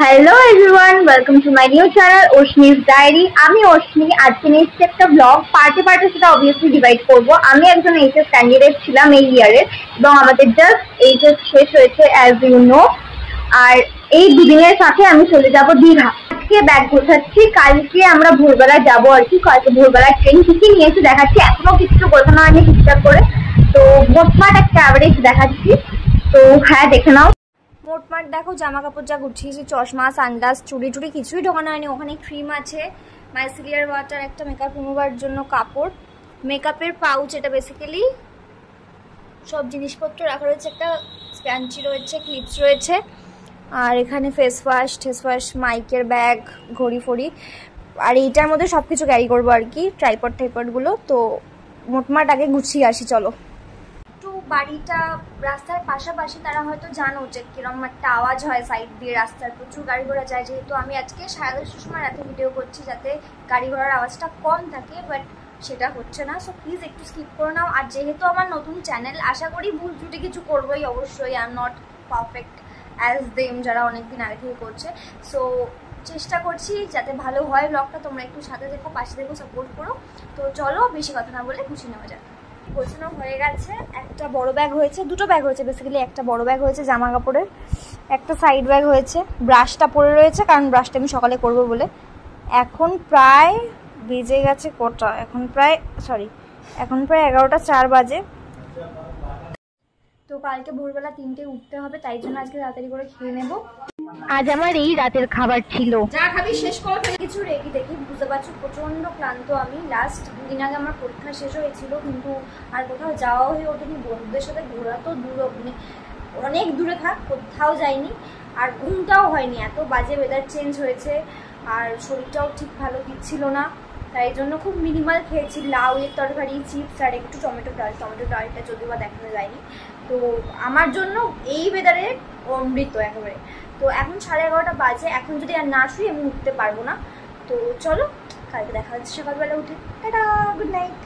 Hello everyone, welcome to my new channel Ashmi's diary. আমি অশ্মি। আজকে নিচ্ছি একটা ব্লগ। পার্টে পার্টে সেটা অবভিয়াসলি ডিভাইড করবো। আমি একজন এইচএস ক্যান্ডিডেট ছিলাম এই ইয়ারের, এবং আমাদের জাস্ট এইচএস শেষ হয়েছে অ্যাজ ইউ নো। আর এই দুদিনের সাথে আমি চলে যাব দীঘা। আজকে ব্যাগ গোছাচ্ছি, কালকে আমরা ভোরবেলা যাবো আর কি। কালকে ভোরবেলা ট্রেন কি নিয়েছি দেখাচ্ছি, এখনো কিছু গোছানো হয়নি ঠিকঠাক করে। তো মোটমাট একটা অ্যাভারেজ দেখাচ্ছি, তো হ্যাঁ দেখে নাও। মোটমাট দেখো জামা কাপড় যা গুছিয়েছি, চশমা, সানগ্লাস, চুড়ি টুড়ি কিছুই ঢোকানো হয়নি। ওখানে ক্রিম আছে, মাইসিলিয়ার ওয়াটার, একটা মেকআপ রিমুভার জন্য কাপড়, মেকআপের পাউচ, এটা বেসিক্যালি সব জিনিসপত্র রাখা রয়েছে, একটা স্প্যাঞ্চি রয়েছে, ক্লিপস রয়েছে, আর এখানে ফেস ওয়াশ, মাইকের ব্যাগ, ঘড়ি ফড়ি, আর এইটার মধ্যে সব কিছু ক্যারি করবো আর কি, ট্রাইপডগুলো। তো মোটমাট আগে গুছিয়ে আসি, চলো। বাড়িটা রাস্তার পাশাপাশি, তারা হয়তো জানো যে কিরকম একটা আওয়াজ হয় সাইড দিয়ে, রাস্তার প্রচুর গাড়ি ঘোড়া যায়। যেহেতু আমি আজকে 10:30 সময় রাতে ভিডিও করছি যাতে গাড়ি ঘোড়ার আওয়াজটা কম থাকে, বাট সেটা হচ্ছে না। সো প্লিজ একটু স্কিপ করে নাও। আর যেহেতু আমার নতুন চ্যানেল, আশা করি ভুল ত্রুটি কিছু করবোই অবশ্যই। I am not perfect as them যারা অনেকদিন আগে থেকে করছে। সো চেষ্টা করছি যাতে ভালো হয় ব্লগটা। তোমরা একটু সাথে দেখো, পাশে দেখো, সাপোর্ট করো। তো চলো বেশি কথা না বলে গুছিয়ে নেওয়া যাক। গোছানো হয়ে গেছে। একটা বড় ব্যাগ হয়েছে, দুটো ব্যাগ হয়েছে বেসিক্যালি। একটা বড় ব্যাগ হয়েছে জামা কাপড়ের, একটা সাইড ব্যাগ হয়েছে। ব্রাশটা পড়ে রয়েছে কারণ ব্রাশটা আমি সকালে করবো বলে। এখন প্রায় বেজে গেছে কটা, এখন প্রায় 11টা 4 বাজে। তো কালকে ভোরবেলা 3টেয় উঠতে হবে, তাই জন্য আজকে তাড়াতাড়ি করে খেয়ে নেবো। আজ আমার এই রাতের খাবার ছিল। যা খাবি শেষ করে কিছু রেখে দেখি। বুঝতে পারছো প্রচন্ড ক্লান্ত আমি। লাস্ট 2 দিন আগে আমার পরীক্ষা শেষ হয়েছিল, কিন্তু আর কোথাও যাওয়া হয়ে ওঠেনি। বন্ধুদের সাথে ঘোরা তো দূর, অনেক দূরে থাক, কোথাও যাইনি। আর ঘুমটাও হয়নি, এত বাজে ওয়েদার চেঞ্জ হয়েছে, আর শরীরটাও ঠিক ভালো দিচ্ছিল না। তাই জন্য খুব মিনিমাল খেয়েছি। লাউ এর তরকারি, চিপস, আর একটু টমেটো ডালটা যদিও বা দেখানো যায়নি। তো আমার জন্য এই ওয়েদারে অমৃত একেবারে। তো এখন 11:30 বাজে। এখন যদি আর না শুই আমি উঠতে পারবো না। তো চলো কালকে দেখা হচ্ছে সকালবেলা উঠে। Tata, good night.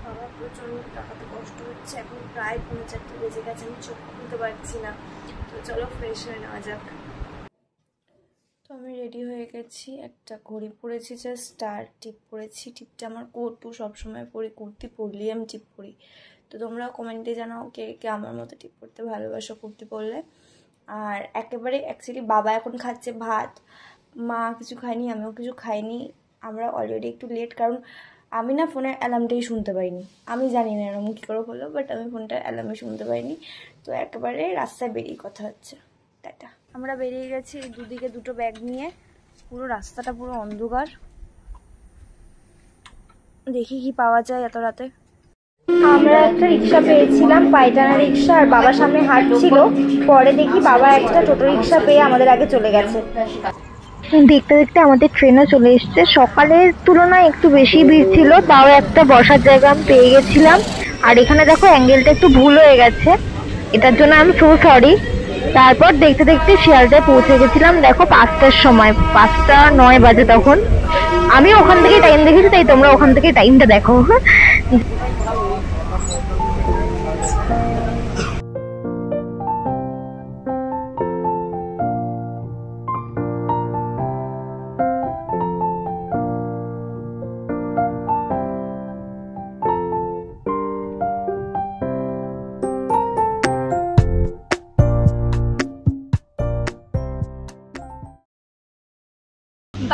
বাবা প্রচন্ড টাকাতে কষ্ট হচ্ছে, এখন প্রায় 4:30 বেজে গেছে, আমি চোখ খুলতে পারছি না। তো চলো ফ্রেশ হয়ে নেওয়া যাক। তো আমি রেডি হয়ে গেছি। একটা ঘড়ি পরেছি, জাস্ট স্টার টিপ পরেছি। টিপটা আমার কোটু সবসময় পরি, কুর্তি পরলেই আমি টিপ পরি। তো তোমরা কমেন্টে জানাও কে কে আমার মতো টিপ পরতে ভালোবাসো কুর্তি পরলে। আর একেবারে অ্যাকচুয়ালি বাবা এখন খাচ্ছে ভাত, মা কিছু খায়নি, আমিও কিছু খাইনি। আমরা অলরেডি একটু লেট, কারণ আমি না ফোনের অ্যালার্মটাই শুনতে পাইনি। আমি জানি না এরকম কী করে হলো, বাট আমি ফোনটার অ্যালার্মই শুনতে পাইনি। তো একেবারে রাস্তায় বেরিয়ে কথা হচ্ছে। টাটা। আমরা বেরিয়ে গেছি দুদিকে দুটো ব্যাগ নিয়ে। পুরো রাস্তাটা পুরো অন্ধকার, দেখি কি পাওয়া যায় এত রাতে। আমরা একটা রিক্সা পেয়েছিলাম, পায়টানা রিক্সা, আর বাবার সামনে হাঁটছিল। পরে দেখি বাবা একটা টোটো রিক্সা পেয়ে আমাদের আগে চলে গেছে। দেখতে দেখতে আমাদের ট্রেনও চলে এসছে। সকালের তুলনায় একটু বেশি ভিড় ছিল, তাও একটা বসার জায়গা আমি পেয়ে গেছিলাম। আর এখানে দেখো অ্যাঙ্গেলটা একটু ভুল হয়ে গেছে, এটার জন্য আমি সো সরি। তারপর দেখতে দেখতে শিয়ালদায় পৌঁছে গেছিলাম। দেখো 5টার সময়, 5:09 বাজে তখন। আমি ওখান থেকে টাইম দেখেছি, তাই তোমরা ওখান থেকে টাইমটা দেখো।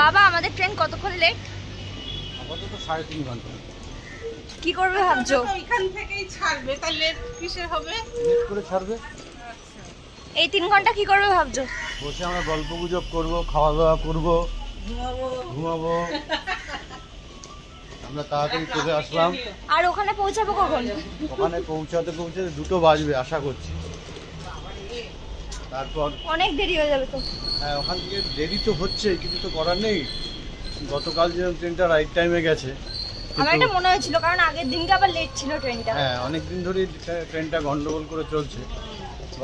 বাবা আমাদের ট্রেন কতক্ষণ লেট? আপাতত 3.5 ঘন্টা। কি করবে ভাবছো? এখান থেকেই ছাড়বে, তাহলে লেট কিসে হবে? লেট করে ছাড়বে। এই 3 ঘন্টা কি করবে ভাবছো? বসে আমরা গল্প গুজব করবো, খাওয়া দাওয়া করবো, ঘুমাবো। আমরা তাড়াতাড়ি চলে আসলাম। আর ওখানে পৌঁছাবো কখন? ওখানে পৌঁছাতে 2 বাজবে আশা করছি। তারপর অনেক দেরি হয়ে যাবে তো। হ্যাঁ, ওখান থেকে দেরি তো হচ্ছে, কিছু তো করার নেই। গতকাল যে ট্রেনটা রাইট টাইমে গেছে, আমার এটা মনে হয়েছিল, কারণ আগের দিনকে আবার লেট ছিল ট্রেনটা। হ্যাঁ, অনেকদিন ধরে ট্রেনটা গন্ডগোল করে চলছে।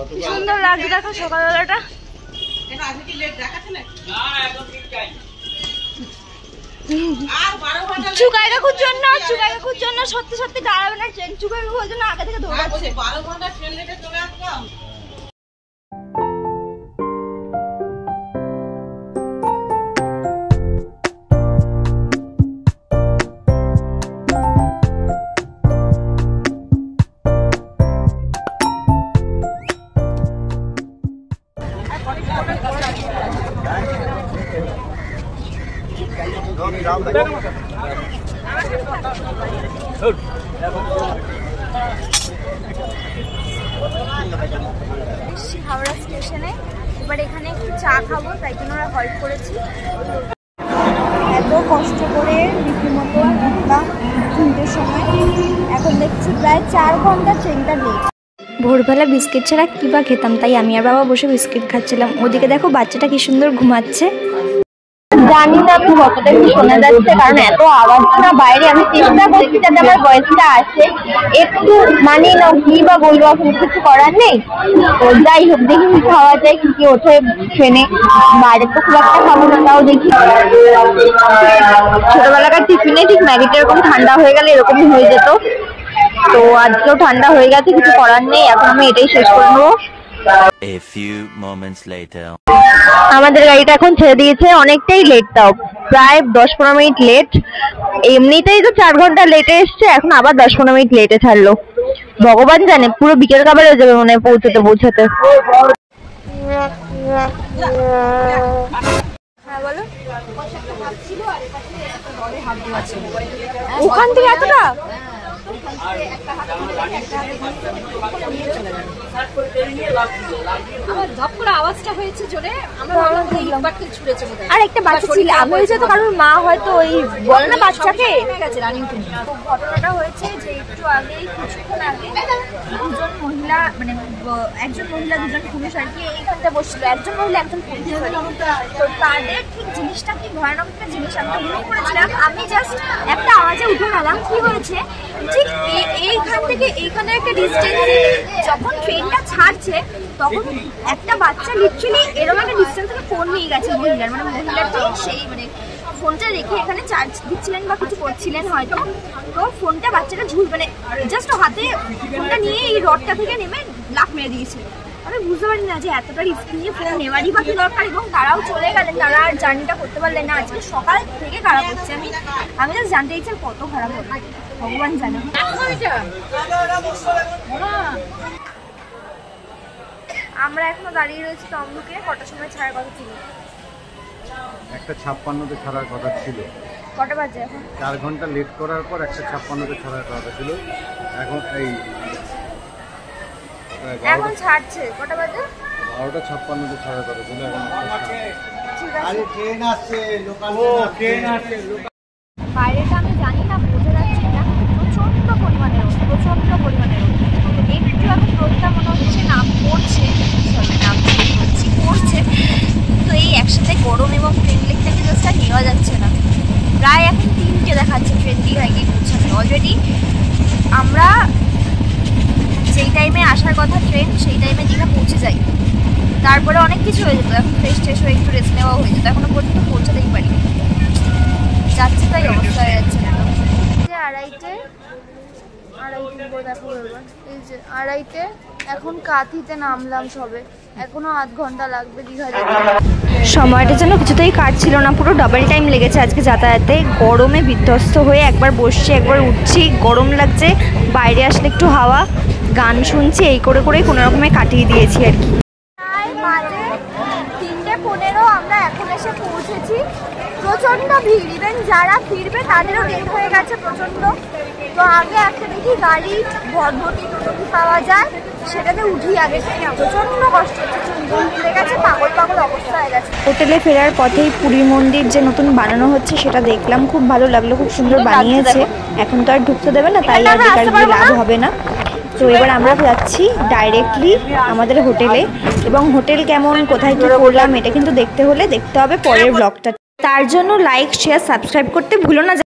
কি সুন্দর লাগছে দেখো সকালবেলাটা। কেন আজকে কি লেট দেখাচ্ছে না? না, একদম ঠিক টাইম। আর 12 ঘন্টা চুকাই কাকুর জন্য সত্যি সত্যি দাঁড়াবে না ট্রেন। চুকাই কাকুর জন্য আগে থেকে দৌড়াচ্ছে। 12 ঘন্টা ট্রেন লেটে চলে আসলাম। হাওড়া স্টেশনে এবার এখানে একটু চা খাবো, তাই জন্য আমরা হল্ট করেছি। এত কষ্ট করে রীতিমতো উঠলাম 3টের সময়, এখন দেখছি প্রায় 4 ঘন্টা ট্রেনটা লেট। ভোরবেলা বিস্কিট ছাড়া কী বা খেতাম, তাই আমি আর বাবা বসে বিস্কিট খাচ্ছিলাম। ওদিকে দেখো বাচ্চাটা কি সুন্দর ঘুমাচ্ছে। জানি না আমি কতটা কি শোনা যাচ্ছে, কারণ এত আওয়াজ না বাইরে। আমি চেষ্টা করছি যাতে আমার ভয়েসটা আসে, একটু মানিয়ে নাও, কি বা বলবো, এখন কিছু করার নেই। তো যাই হোক, দেখি কি খাওয়া যায়, কি কি ওঠে ট্রেনে। বাইরে তো খুব একটা খাবো না, তাও দেখি। ছোটবেলাকার টিফিনে ঠিক ম্যাগিটা এরকম ঠান্ডা হয়ে গেলে এরকমই হয়ে যেত, তো আজকেও ঠান্ডা হয়ে গেছে, কিছু করার নেই। এখন আমি এটাই শেষ করে নেবো। A few moments later. আমাদের গাড়িটা এখন ছেড়ে দিয়েছে, অনেকটাই লেট, তাও প্রায় 10-15 মিনিট লেট। এমনিতেই তো 4 ঘন্টা লেটে এসছে, এখন আবার 10-15 মিনিট লেটে ছাড়লো। ভগবান জানে, পুরো বিকেল খাবার হয়ে যাবে মনে হয় পৌঁছাতে। হ্যাঁ বলো, ওখান থেকে এতটা আমার ধপ করে আওয়াজটা হয়েছে জোরে, আমরা ভাবলাম যে ইটপাটকেল ছুঁড়েছে বোধহয়। আর একটা বাচ্চা ছিল, আমি হয়েছে তো কারোর মা হয়তো ওই বলে না বাচ্চাকে রানিং টু। ঘটনাটা হয়েছে যে একটু আগেই, কিছুক্ষণ আগে দুজন মহিলা, মানে একজন মহিলা দুজন পুরুষ আর কি এইখানটা বসছিল। একজন মহিলা একজন পুরুষ, তো তাদের ঠিক জিনিসটা কি ভয়ানক একটা জিনিস। আমি তো ঘুমিয়ে পড়েছিলাম, আমি জাস্ট একটা আওয়াজে উঠে গেলাম। কি হয়েছে, ঠিক এইখান থেকে এইখানে একটা ডিস্টেন্সে যখন ট্রেনটা ছাড়ছে, তখন একটা বাচ্চা লিটারালি এরকম একটা ডিস্টেন্স থেকে ফোন নিয়ে গেছে মহিলার, মানে মহিলাটি সেই মানে ফোনটা রেখে এখানে চার্জ দিচ্ছিলেন বা কিছু করছিলেন হয়তো। তো ফোনটা বাচ্চাটা মানে জাস্ট হাতে ফোনটা নিয়ে এই রডটা থেকে নেমে লাফ মেরে দিয়েছে। আমি বুঝতে পারি না যে এতটা রিস্ক নিয়ে ফোন নেওয়ারই বা কি দরকার, এবং তারাও চলে গেলেন, তারা আর জার্নিটা করতে পারলেন না। আজকে সকাল থেকে খারাপ হচ্ছে, আমি জাস্ট জানতে ইচ্ছা কত খারাপ হবে, ভগবান জানে। আমরা এখনো দাঁড়িয়ে রয়েছি তমলুকে। কটার সময় ছাড়ার কথা ছিল? 1:56-তে ছাড়ার কথা ছিল। কটা বাজে এখন? 4 ঘন্টা লেট করার পর 1:56-তে ছাড়ার কথা ছিল। এখন এই এখন ছাড়ছে কটা বাজে? 12:56-তে ছাড়ার কথা ছিল। এখন ঠিক আছে, আরে ট্রেন আসছে, লোকাল ট্রেন আসছে। বাইরেটা আমি জানি না, বোঝা যাচ্ছে না, প্রচন্ড পরিমাণে রোদ, প্রচন্ড পরিমাণে রোদ। একটু এখন রোদটা মনে হচ্ছে নাম পড়ছে, পড়ছে, তো এই একসাথে গরম এবং ট্রেন লেগটাকে জাস্ট আর নেওয়া যাচ্ছে না। প্রায় এখন 3টে দেখাচ্ছে ট্রেন দীঘায় গিয়ে পৌঁছাবে। অলরেডি আমরা যেই টাইমে আসার কথা ট্রেন, সেই টাইমে দীঘা পৌঁছে যাই, তারপরে অনেক কিছু হয়ে যেত। এখন ফ্রেশ ট্রেশ হয়ে একটু রেস্ট নেওয়া হয়ে যেত, এখনো পর্যন্ত পৌঁছাতেই পারি, যাচ্ছে তাই অবস্থা হয়ে যাচ্ছে না। আড়াইটে দেখো এবার, এই যে আড়াইটে, এখন কাঁথিতে নামলাম সবে, এখনো আধ ঘন্টা লাগবে দীঘা যেতে। সময়টা যেন কিছুতেই কাটছিল না, পুরো ডাবল টাইম লেগেছে আজকে যাতায়াতে। গরমে বিধ্বস্ত হয়ে একবার বসছি একবার উঠছি, গরম লাগছে, বাইরে আসলে একটু হাওয়া, গান শুনছি, এই করে করেই কোনো রকমে কাটিয়ে দিয়েছি আর কি। প্রায় বাজে 3:15 আমরা এখন এসে পৌঁছেছি। প্রচণ্ড ভিড়, ইভেন যারা ফিরবে তাদেরও লেট হয়ে গেছে প্রচণ্ড। তো আগে একটা দেখি গাড়ি ভটভটি টোটি পাওয়া যায়, সেটাতে উঠি আগে। প্রচণ্ড কষ্ট হচ্ছে, চুল খুলে গেছে, পাগল অবস্থা হয়ে গেছে। হোটেলে ফেরার পথেই পুরী মন্দির যে নতুন বানানো হচ্ছে সেটা দেখলাম, খুব ভালো লাগলো, খুব সুন্দর বানিয়েছে। এখন তো আর ঢুকতে দেবে না, তাই আর বেকার গিয়ে লাভ হবে না। তো এবার আমরা যাচ্ছি ডাইরেক্টলি আমাদের হোটেলে, এবং হোটেল কেমন, কোথায় কি করলাম, এটা কিন্তু দেখতে হলে দেখতে হবে পরের ব্লগটা। তার জন্য লাইক শেয়ার সাবস্ক্রাইব করতে ভুলো না।